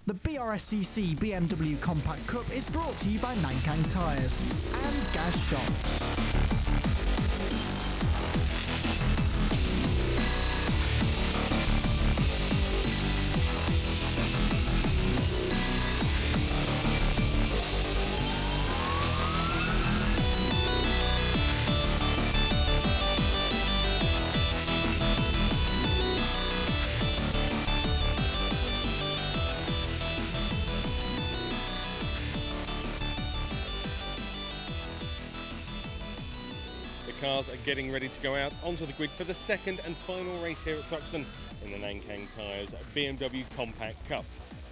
The BRSCC BMW Compact Cup is brought to you by Nankang Tyres and Gas Shops. Cars are getting ready to go out onto the grid for the second and final race here at Thruxton in the Nankang Tyres BMW Compact Cup.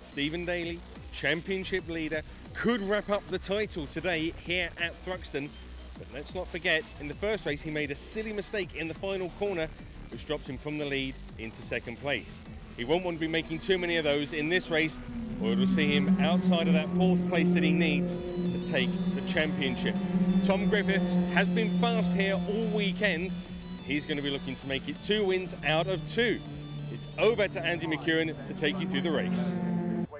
Stephen Daly, championship leader, could wrap up the title today here at Thruxton. But let's not forget, in the first race he made a silly mistake in the final corner which dropped him from the lead into second place. He won't want to be making too many of those in this race, or it'll see him outside of that fourth place that he needs to take the championship. Tom Griffiths has been fast here all weekend. He's going to be looking to make it 2 wins out of 2. It's over to Andy McEwan to take you through the race.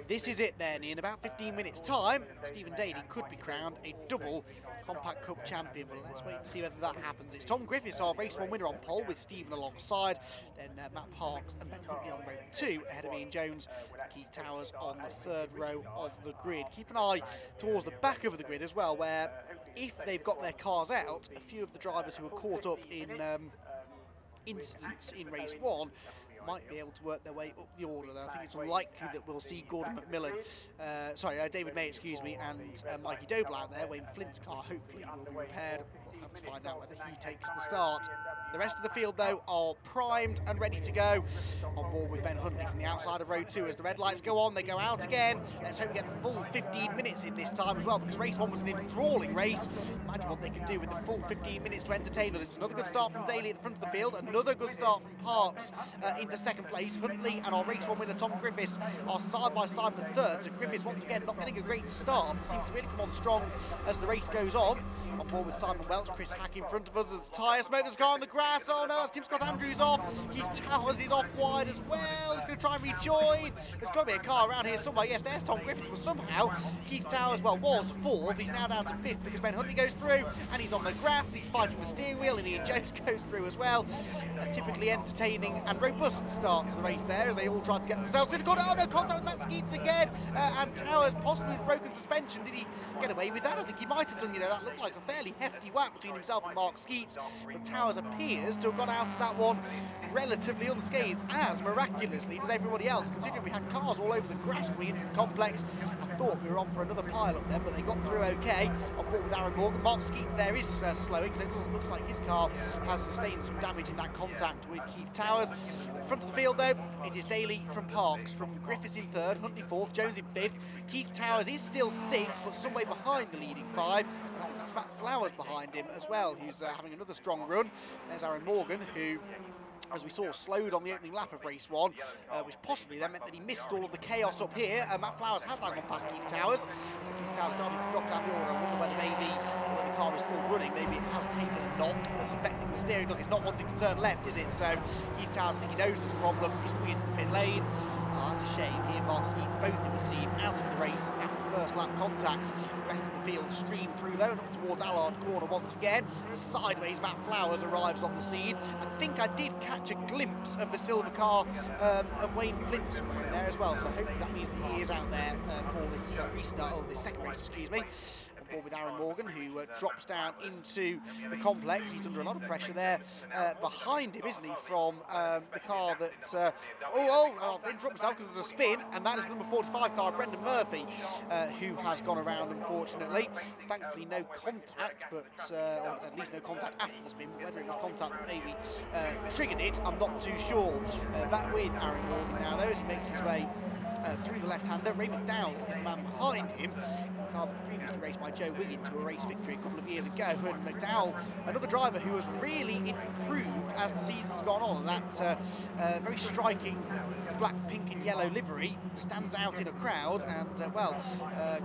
This is it then. In about 15 minutes time, Stephen Daly could be crowned a double Compact Cup champion, but let's wait and see whether that happens. It's Tom Griffiths, our race 1 winner, on pole with Stephen alongside, then Matt Parks and Ben Huntley on row 2 ahead of Ian Jones and Keith Towers on the 3rd row of the grid. Keep an eye towards the back of the grid as well, where if they've got their cars out, a few of the drivers who were caught up in incidents in race 1 might be able to work their way up the order. I think it's unlikely that we'll see Gordon McMillan, David May, excuse me, and Mikey Doble out there. Wayne Flint's car hopefully will be repaired. We'll have to find out whether he takes the start. The rest of the field, though, are primed and ready to go. On board with Ben Huntley from the outside of row 2. As the red lights go on, they go out again. Let's hope we get the full 15 minutes in this time as well, because race 1 was an enthralling race. Imagine what they can do with the full 15 minutes to entertain us. It's another good start from Daly at the front of the field, another good start from Parks into second place. Huntley and our race 1 winner Tom Griffiths are side by side for 3rd. So Griffiths once again not getting a great start, but seems to really come on strong as the race goes on. On board with Simon Welch, Chris Hack in front of us as the tyre smoke. There's a car on the grass. Oh no, that's Tim Scott Andrews off. Keith Towers is off wide as well. He's going to try and rejoin. There's got to be a car around here somewhere. Yes, there's Tom Griffiths, but somehow Keith Towers, well, was 4th. He's now down to 5th because Ben Huntley goes through and he's on the grass. He's fighting the steering wheel, and Ian Jones goes through as well. A typically entertaining and robust start to the race there as they all try to get themselves through the corner. Oh no, contact with Matt Skeets again. And Towers possibly with broken suspension. Did he get away with that? I think he might have done. You know, that looked like a fairly hefty whack between himself and Mark Skeets. But Towers appears to have got out of that one relatively unscathed, as miraculously does everybody else, considering we had cars all over the grass coming into the complex. I thought we were on for another pile up then, but they got through okay. On board with Aaron Morgan. Mark Skeets there is slowing, so it looks like his car has sustained some damage in that contact with Keith Towers. Front of the field though, it is Daly from Parks, from Griffiths in 3rd, Huntley 4th, Jones in 5th. Keith Towers is still 6th, but some way behind the leading 5. And I think it's Matt Flowers behind him as well, who's having another strong run. There's Aaron Morgan, who, as we saw, slowed on the opening lap of race 1, which possibly then meant that he missed all of the chaos up here. Matt Flowers has now gone past Keith Towers, so Keith Towers starting to drop down the order. I wonder whether maybe, although the car is still running, maybe it has taken a knock that's affecting the steering. Look, it's not wanting to turn left, is it? So Keith Towers, I think he knows there's a problem. He's coming into the pit lane. That's a shame. He and Mark Skeets both, it would seem, out of the race after first lap contact. The rest of the field streamed through though, and up towards Allard Corner once again. Sideways, Matt Flowers arrives on the scene. I think I did catch a glimpse of the silver car of Wayne Flint somewhere in there as well, so hopefully that means that he is out there for this restart, or this second race, excuse me. On board with Aaron Morgan, who drops down into the complex. He's under a lot of pressure there behind him, isn't he, from the car that... I'll interrupt myself because there's a spin, and that is the number 45 car, Brendan Murphy, who has gone around, unfortunately. Thankfully, no contact, but or at least no contact after the spin. But whether it was contact that maybe triggered it, I'm not too sure. Back with Aaron Morgan now, though, as he makes his way through the left-hander. Ray McDowell is the man behind him. The car was previously raced by Joe Wiggin to a race victory a couple of years ago. And McDowell, another driver who has really improved as the season's gone on. And that very striking black, pink and yellow livery stands out in a crowd, and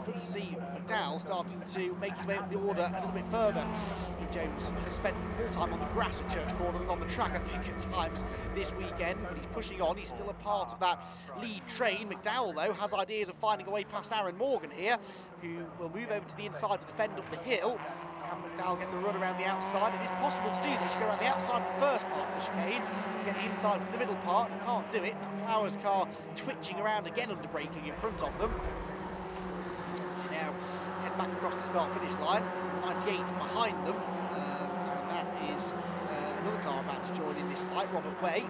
good to see McDowell starting to make his way up the order a little bit further. Jones has spent more time on the grass at Church Corner than on the track, I think, at times this weekend, but he's pushing on. He's still a part of that lead train. McDowell, though, has ideas of finding a way past Aaron Morgan here, who will move over to the inside to defend up the hill. Can McDowell get the run around the outside? It is possible to do this. You go around the outside of the first part of the chicane to get the inside from the middle part. You can't do it. That Flowers car twitching around again under braking in front of them. They now head back across the start-finish line. 98 behind them. And that is another car about to join in this fight, Robert Way.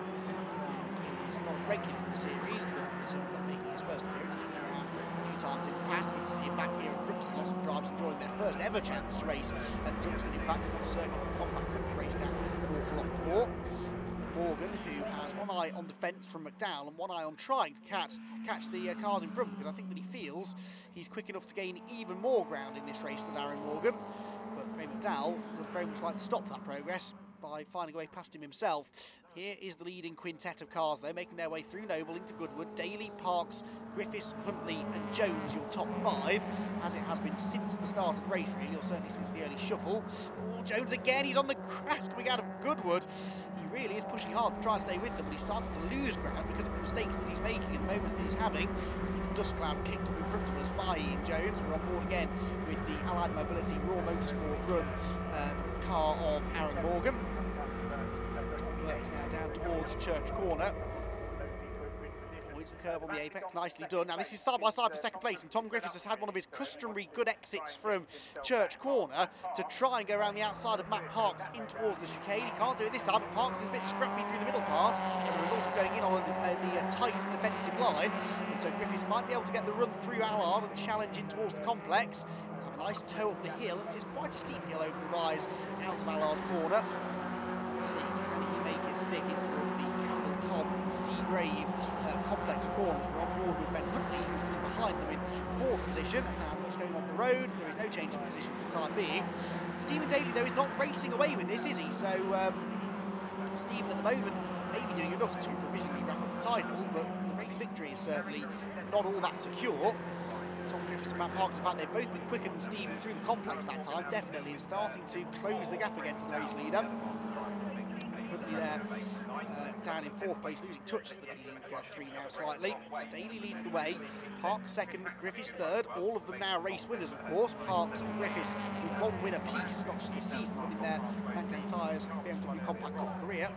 He's not a regular in the series, but not making his first appearance. He's been around a few times in the past. Good to see him back here at Thruxton. Lots of drivers enjoying their first ever chance to race at Thruxton. In fact, it's not a circuit that Compact Cup's raced down an awful lot before. Morgan, who has one eye on the fence from McDowell and one eye on trying to catch the cars in front, because I think that he feels he's quick enough to gain even more ground in this race than Aaron Morgan. But Ray McDowell would very much like to stop that progress by finding a way past him himself. Here is the leading quintet of cars, though, making their way through Noble into Goodwood. Daly, Parks, Griffiths, Huntley and Jones, your top five, as it has been since the start of the race, really, or certainly since the early shuffle. Oh, Jones again, he's on the grass coming out of Goodwood. He really is pushing hard to try and stay with them, but he's starting to lose ground because of the mistakes that he's making and the moments that he's having. You see the dust cloud kicked up in front of us by Ian Jones. We're on board again with the Allied Mobility Raw Motorsport run car of Aaron Morgan. Works now down towards Church Corner. Avoids the curb on the apex, nicely done. Now this is side by side for second place, and Tom Griffiths has had one of his customary good exits from Church Corner to try and go around the outside of Matt Parks in towards the chicane. He can't do it this time, but Parks is a bit scrappy through the middle part as a result of going in on the tight defensive line. And so Griffiths might be able to get the run through Allard and challenge in towards the complex. He'll have a nice toe up the hill, and it is quite a steep hill over the rise out of Allard Corner. See, can he make it stick into the Campbell Cobb and Seagrave complex corners? We're on board with Ben Huntley, who's running behind them in fourth position. And what's going on the road? There is no change in position for the time being. Stephen Daly, though, is not racing away with this, is he? So Stephen at the moment may be doing enough to provisionally wrap up the title, but the race victory is certainly not all that secure. Tom Griffiths and Matt Parks, in fact, they've both been quicker than Stephen through the complex that time, definitely, and starting to close the gap again to the race leader. There, down in fourth place, losing touch to the leading three now slightly. So Daly leads the way, Parks second, Griffiths third. All of them now race winners, of course. Parks and Griffiths with one win apiece, not just this season, but in their Nankang Tyres BMW Compact Cup career.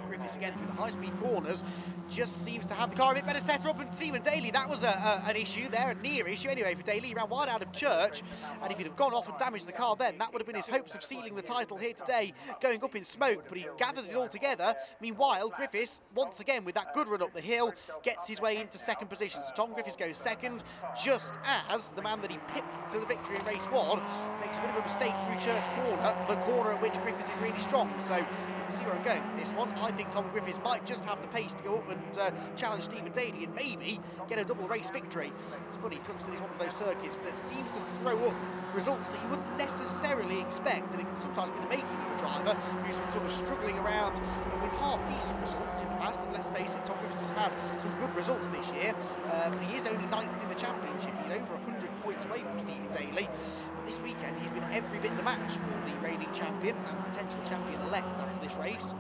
Griffiths again through the high-speed corners, just seems to have the car a bit better set up, and Stephen Daly, that was an issue there, a near issue anyway for Daly. He ran wide out of Church, and if he'd have gone off and damaged the car then, that would have been his hopes of sealing the title here today, going up in smoke, but he gathers it all together. Meanwhile, Griffiths, once again with that good run up the hill, gets his way into second position. So Tom Griffiths goes second, just as the man that he pipped to the victory in race one makes a bit of a mistake through Church Corner, the corner at which Griffiths is really strong. So you can see where I'm going with this one. I think Tom Griffiths might just have the pace to go up and challenge Stephen Daly and maybe get a double race victory. It's funny, Thruxton is one of those circuits that seems to throw up results that you wouldn't necessarily expect, and it can sometimes be the making of a driver who's been sort of struggling around with half-decent results in the past. And let's face it, Tom Griffiths has had some good results this year, but he is only 9th in the championship. He's over 100 points away from Stephen Daly. But this weekend, he's been every bit the match for the reigning champion and potential champion-elect after this race.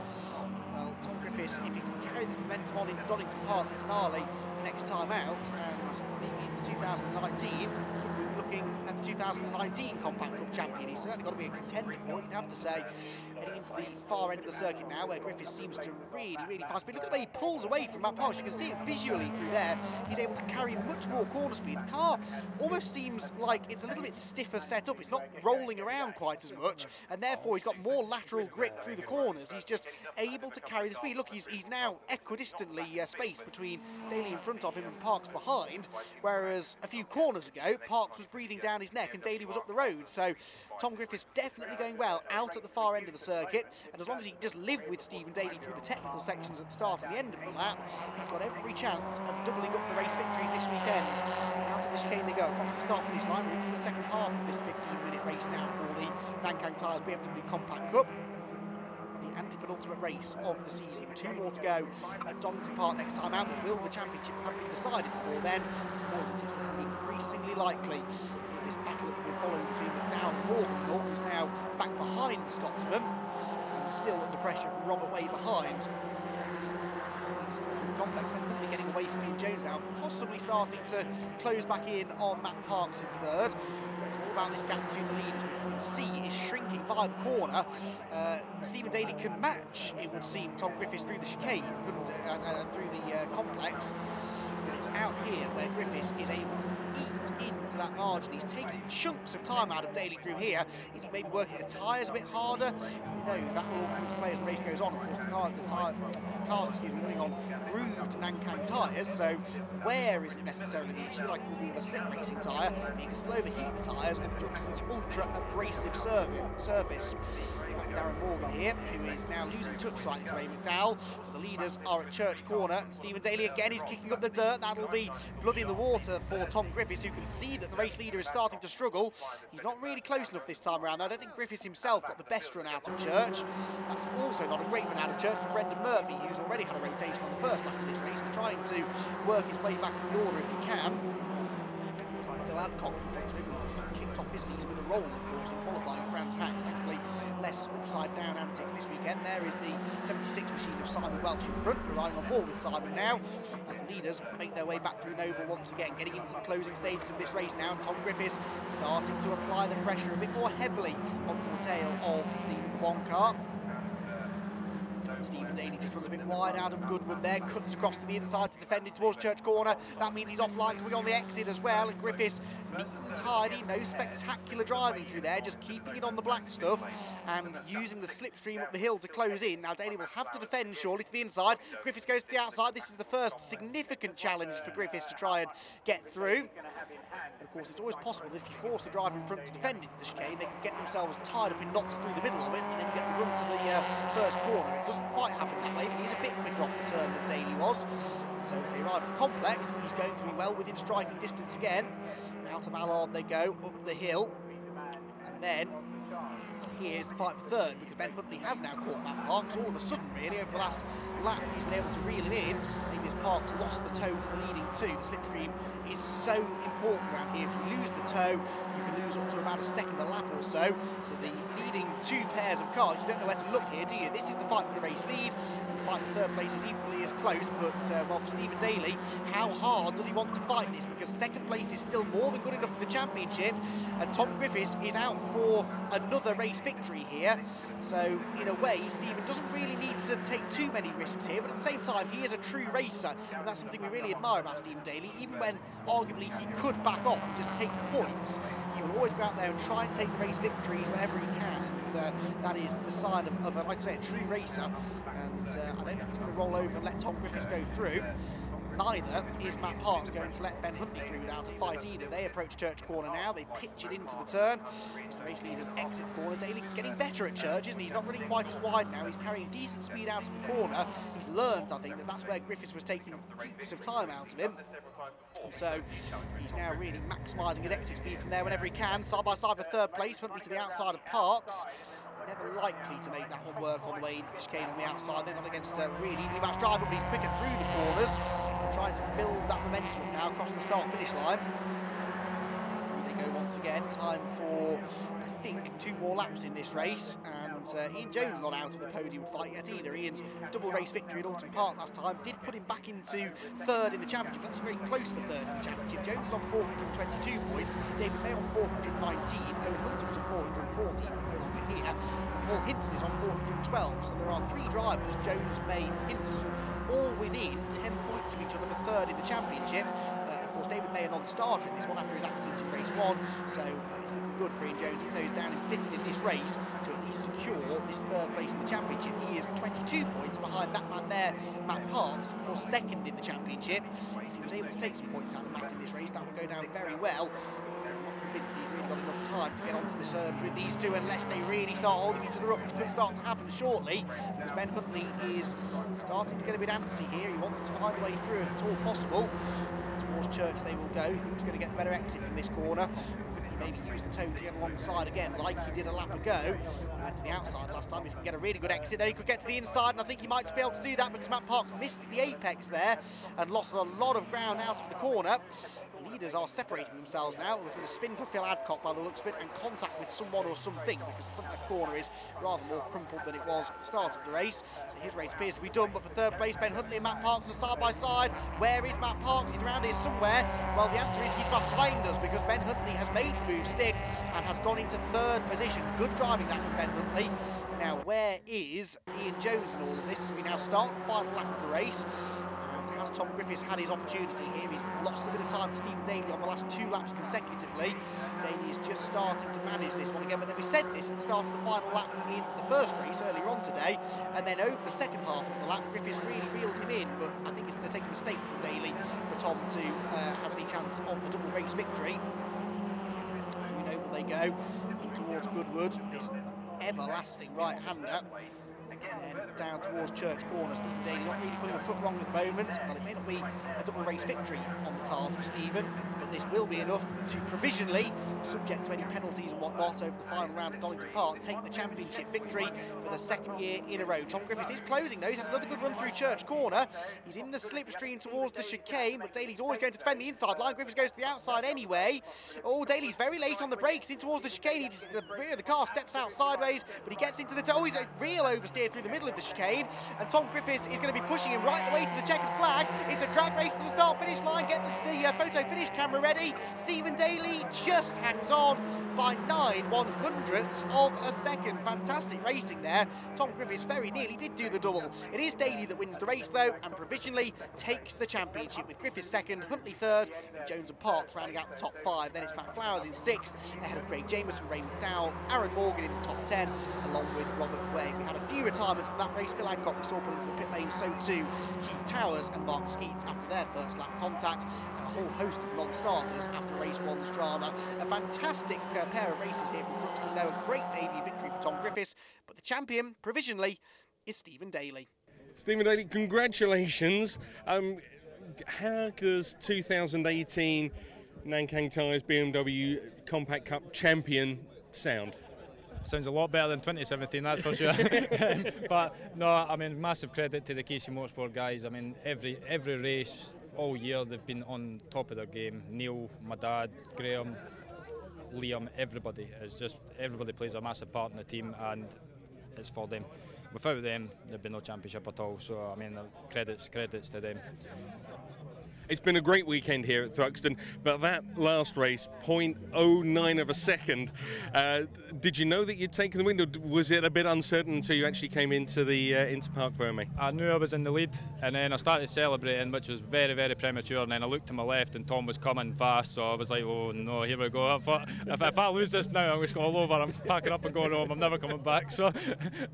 Well, Tom Griffiths, if he can carry this momentum on into Donington Park, the finale next time out, and maybe into 2019, could be looking at the 2019 Compact Cup champion. He's certainly got to be a contender for it, you'd have to say. Heading into the far end of the circuit now, where Griffiths seems to really fast speed. Look at the way he pulls away from Matt Parks. You can see it visually through there. He's able to carry much more corner speed. The car almost seems like it's a little bit stiffer set up. It's not rolling around quite as much, and therefore he's got more lateral grip through the corners. He's just able to carry the speed. Look, he's now equidistantly spaced between Daly in front of him and Parks behind, whereas a few corners ago, Parks was breathing down his neck and Daly was up the road. So Tom Griffiths definitely going well out at the far end of the circuit, and as long as he can just live with Stephen Daly through the technical sections at the start and the end of the lap, he's got every chance of doubling up the race victories this weekend. Out of the chicane they go across the start-finish line. We're into the second half of this 15-minute race now for the Nankang Tyres BMW Compact Cup. The antepenultimate penultimate race of the season. 2 more to go at Donington Park next time out. Will the championship have been decided before then? Or is it increasingly likely? Is this battle that we're following between McDowell and Morgan? Morgan is now back behind the Scotsman and still under pressure from Robert way behind. He's through complex, but Huntley getting away from Ian Jones now, possibly starting to close back in on Matt Parks in third. It's all about this gap between the leaders, which we can see is shrinking by the corner. Stephen Daly can match, it would seem, Tom Griffiths through the chicane and through the complex. But it's out here where Griffiths is able to eat into that margin. He's taking chunks of time out of Daly through here. Is he maybe working the tyres a bit harder? Who knows? That will all come into play as the race goes on. Of course, the cars running on grooved Nankang tyres, so wear isn't necessarily the issue like it will be with a slick racing tyre. You can still overheat the tyres on Thruxton's ultra abrasive surface. Darren Morgan here, who is now losing touch slightly to Ray McDowell. The leaders are at Church Corner, and Stephen Daly again is kicking up the dirt. That'll be blood in the water for Tom Griffiths, who can see that the race leader is starting to struggle. He's not really close enough this time around, though. I don't think Griffiths himself got the best run out of Church. That's also not a great run out of Church for Brendan Murphy, who's already had a rotation on the first lap of this race. He's trying to work his way back in the order if he can. Looks like Phil Adcock in front of him, kicked off his season with a roll, of course, in qualifying at Brands Hatch. Thankfully, less upside-down antics this weekend. There is the 76 machine of Simon Welch in front. We're riding on board with Simon now, as the leaders make their way back through Noble once again, getting into the closing stages of this race now. And Tom Griffiths starting to apply the pressure a bit more heavily onto the tail of the one car. Stephen Daly just runs a bit wide out of Goodwin there, cuts across to the inside to defend it towards Church Corner. That means he's off likely on the exit as well, and Griffiths neat and tidy, no spectacular driving through there, just keeping it on the black stuff and using the slipstream up the hill to close in. Now Daly will have to defend surely to the inside. Griffiths goes to the outside. This is the first significant challenge for Griffiths to try and get through. Of course, it's always possible that if you force the driver in front to defend into the chicane, they could get themselves tied up in knots through the middle of it and then get the run to the first corner. It doesn't quite happen that way, but he's a bit quicker off the turn than Daly was. So as they arrive at the complex, he's going to be well within striking distance again. Out of Allard they go, up the hill, and then here's the fight for third, because Ben Huntley has now caught Matt Parks all of a sudden, really, over the last lap. He's been able to reel him in. Davis Parks lost the toe to the leading two. The slipstream is so important around here. If you lose the toe, you can lose up to about a second a lap or so. So the leading two pairs of cars, you don't know where to look here, do you? This is the fight for the race lead. The fight for third place is equally as close, but well, for Stephen Daly, how hard does he want to fight this? Because second place is still more than good enough for the championship, and Tom Griffiths is out for another race victory here. So in a way, Stephen doesn't really need to take too many risks here, but at the same time, he is a true racer, and that's something we really admire about Stephen Daly. Even when arguably he could back off and just take the points, he will always go out there and try and take the race victories whenever he can. And that is the sign of like I say, a true racer. And I don't think he's going to roll over and let Tom Griffiths go through. Neither is Matt Parks going to let Ben Huntley through without a fight either. They approach Church Corner now. They pitch it into the turn. As the race leaders exit the corner, Daly getting better at Church, isn't he? He's not running quite as wide now. He's carrying decent speed out of the corner. He's learned, I think, that that's where Griffiths was taking heaps of time out of him. So he's now really maximising his exit speed from there whenever he can. Side by side for third place, Huntley to the outside of Parks. Never likely to make that one work on the way into the chicane on the outside. They're not against a really evenly matched driver, but he's quicker through the corners. Trying to build that momentum now across the start-finish line. Here they go once again. Time for, I think, 2 more laps in this race. And Ian Jones not out of the podium fight yet either. Ian's double race victory at Alton Park last time did put him back into third in the championship. That's very close for third in the championship. Jones is on 422 points. David May on 419. Owen Hunter was on 414. Here. Paul Hinson is on 412, so there are 3 drivers, Jones, May, Hinson, all within 10 points of each other for third in the championship. Of course, David May a non-starter in this one after his accident in race 1, so it's looking good for Ian Jones, even though he's down in 5th in this race, to at least secure this third place in the championship. He is 22 points behind that man there, Matt Parks, for second in the championship. If he was able to take some points out of Matt in this race, that would go down very well. He's really got enough time to get onto the terms with these two unless they really start holding each other up, which could start to happen shortly, because Ben Huntley is starting to get a bit antsy here. He wants to find a way through if at all possible. Towards Church they will go. Who's going to get the better exit from this corner? he maybe use the toe to get alongside again, like he did a lap ago. He went to the outside last time. If he can get a really good exit there, he could get to the inside, and I think he might just be able to do that because Matt Parks missed the apex there and lost a lot of ground out of the corner. The leaders are separating themselves now. There's been a spin for Phil Adcock by the looks of it, and contact with someone or something, because the front left corner is rather more crumpled than it was at the start of the race. So his race appears to be done, but for third place, Ben Huntley and Matt Parks are side by side. Where is Matt Parks? He's around here somewhere. Well, the answer is he's behind us, because Ben Huntley has made the move stick and has gone into third position. Good driving that from Ben Huntley. Now, where is Ian Jones in all of this? As we now start the final lap of the race. Has Tom Griffiths had his opportunity here? He's lost a bit of time to Stephen Daly on the last 2 laps consecutively. Daly is just starting to manage this one again, but then we said this at the start of the final lap in the first race earlier on today, and then over the second half of the lap, Griffiths really reeled him in, but I think it's going to take a mistake from Daly for Tom to have any chance of the double race victory. We know that they go in towards Goodwood, this everlasting right-hander. And then down towards Church Corner, Stephen Daly not really putting a foot wrong at the moment, but it may not be a double race victory on the cards for Stephen, but this will be enough to provisionally, subject to any penalties and whatnot over the final round at Donington Park, take the championship victory for the 2nd year in a row. Tom Griffiths is closing though. He's had another good run through Church Corner. He's in the slipstream towards the chicane, but Daly's always going to defend the inside line. Griffiths goes to the outside anyway. Oh, Daly's very late on the brakes in towards the chicane. He just, the rear of the car steps out sideways, but he gets into the toe. He's a real oversteer through the middle of the chicane, and Tom Griffiths is going to be pushing him right the way to the checkered flag. It's a drag race to the start-finish line. Get the photo finish camera ready. Stephen Daly just hangs on by 9/100ths of a second. Fantastic racing there. Tom Griffiths very nearly did do the double. It is Daly that wins the race though, and provisionally takes the championship, with Griffiths 2nd, Huntley 3rd, and Jones and Parks rounding out the top 5. Then it's Matt Flowers in 6th, ahead of Craig Jameson, Ray McDowell, Aaron Morgan in the top 10, along with Robert Way. We had a few retirements from that race. Phil Adcock we saw put into the pit lane, so too Keith Towers and Mark Skeets after their first lap contact, and a whole host of non-starters after race 1's drama. A fantastic pair of races here from Thruxton. There, a great debut victory for Tom Griffiths, but the champion, provisionally, is Stephen Daly. Stephen Daly, congratulations. How does 2018 Nankang Tyres BMW Compact Cup champion sound? Sounds a lot better than 2017, that's for sure. But no, I mean, massive credit to the Casey Motorsport guys. I mean, every race all year they've been on top of their game. Neil, my dad, Graham, Liam, everybody plays a massive part in the team, and it's for them. Without them, there'd be no championship at all. So I mean, credits to them. It's been a great weekend here at Thruxton, but that last race, 0.09 of a second, did you know that you'd taken the win, or was it a bit uncertain until you actually came into the into Park Verme? I knew I was in the lead, and then I started celebrating, which was very, very premature, and then I looked to my left and Tom was coming fast, so I was like, oh no, here we go. If I lose this now, I'm just going all over. I'm packing up and going home. I'm never coming back, so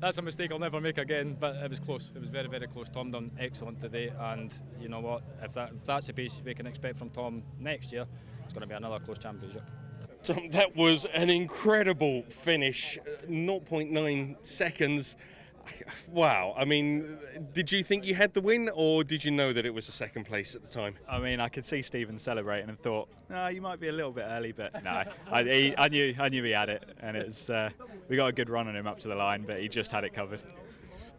that's a mistake I'll never make again, but it was close. It was very, very close. Tom done excellent today, and you know what, if that's the pace we can expect from Tom next year, it's going to be another close championship. Tom, that was an incredible finish, 0.9 seconds. Wow, I mean, did you think you had the win, or did you know that it was a second place at the time? I mean, I could see Stephen celebrating and thought, no, you might be a little bit early, but no, I knew he had it, and it's we got a good run on him up to the line, but he just had it covered.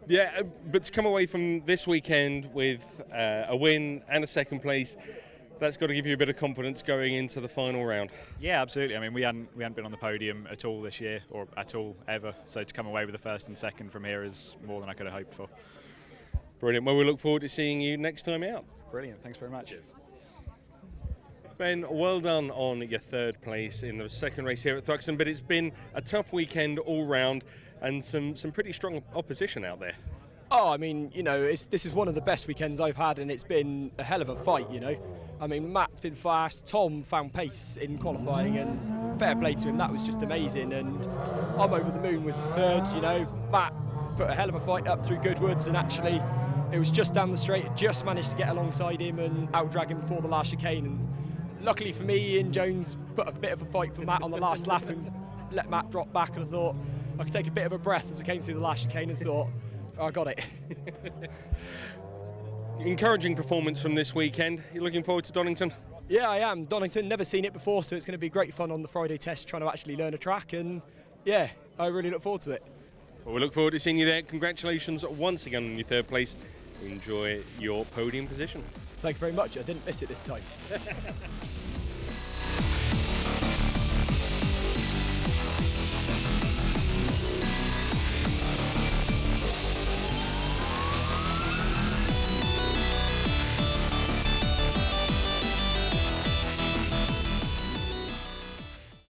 Yeah, but to come away from this weekend with a win and a second place, that's got to give you a bit of confidence going into the final round. Yeah, absolutely. I mean, we hadn't been on the podium at all this year, or at all ever. So to come away with the first and second from here is more than I could have hoped for. Brilliant. Well, we look forward to seeing you next time out. Brilliant. Thanks very much. Cheers. Ben, well done on your third place in the second race here at Thruxton, but it's been a tough weekend all round, and some pretty strong opposition out there. Oh, I mean, you know, this is one of the best weekends I've had, and it's been a hell of a fight, you know. I mean, Matt's been fast, Tom found pace in qualifying, and fair play to him, that was just amazing, and I'm over the moon with third, you know. Matt put a hell of a fight up through Goodwoods, and actually it was just down the straight, just managed to get alongside him and out-drag him before the last chicane, and luckily for me, Ian Jones put a bit of a fight for Matt on the last lap and let Matt drop back, and I thought I could take a bit of a breath as I came through the last chicane and thought, oh, I got it. Encouraging performance from this weekend. You're looking forward to Donington? Yeah, I am. Donington, never seen it before, so it's going to be great fun on the Friday test, trying to actually learn a track, and yeah, I really look forward to it. Well, we look forward to seeing you there. Congratulations once again on your third place. Enjoy your podium position. Thank you very much. I didn't miss it this time.